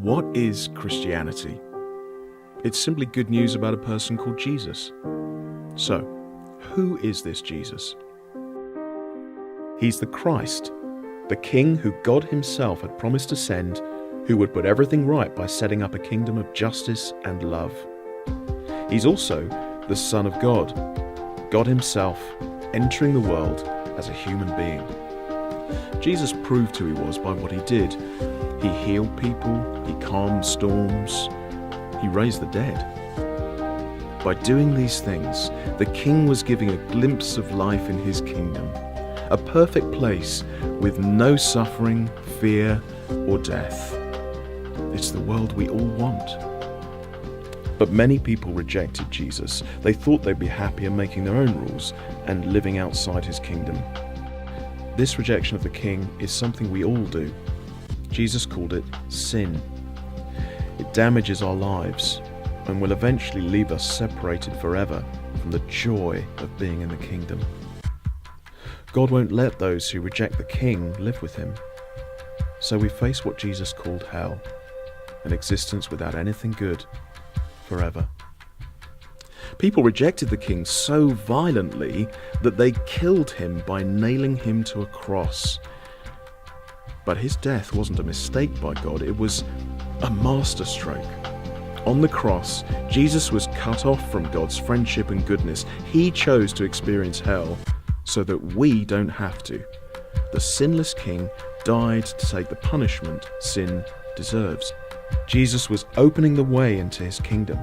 What is Christianity? It's simply good news about a person called Jesus. So, who is this Jesus? He's the Christ, the King who God himself had promised to send, who would put everything right by setting up a kingdom of justice and love. He's also the Son of God, God himself entering the world as a human being. Jesus proved who he was by what he did. He healed people, he calmed storms, he raised the dead. By doing these things, the King was giving a glimpse of life in his kingdom, a perfect place with no suffering, fear, or death. It's the world we all want. But many people rejected Jesus. They thought they'd be happier making their own rules and living outside his kingdom. This rejection of the King is something we all do. Jesus called it sin. It damages our lives and will eventually leave us separated forever from the joy of being in the kingdom. God won't let those who reject the King live with him. So we face what Jesus called hell, an existence without anything good forever. People rejected the King so violently that they killed him by nailing him to a cross. But his death wasn't a mistake by God, it was a masterstroke. On the cross, Jesus was cut off from God's friendship and goodness. He chose to experience hell so that we don't have to. The sinless King died to take the punishment sin deserves. Jesus was opening the way into his kingdom.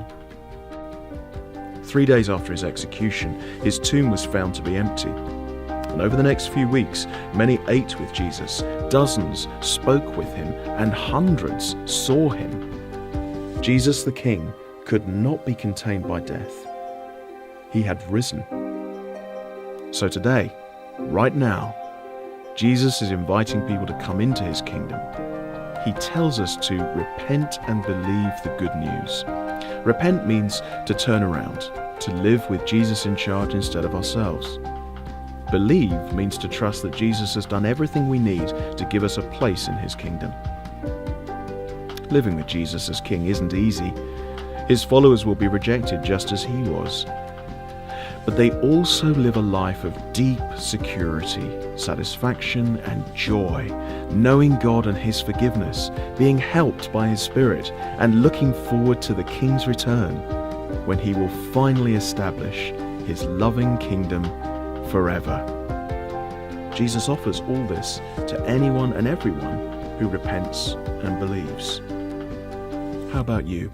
3 days after his execution, his tomb was found to be empty. And over the next few weeks, many ate with Jesus, dozens spoke with him, and hundreds saw him. Jesus the King could not be contained by death. He had risen. So today, right now, Jesus is inviting people to come into his kingdom. He tells us to repent and believe the good news. Repent means to turn around, to live with Jesus in charge instead of ourselves. Believe means to trust that Jesus has done everything we need to give us a place in his kingdom. Living with Jesus as King isn't easy. His followers will be rejected just as he was. But they also live a life of deep security, satisfaction, and joy, knowing God and his forgiveness, being helped by his Spirit, and looking forward to the King's return, when he will finally establish his loving kingdom forever. Jesus offers all this to anyone and everyone who repents and believes. How about you?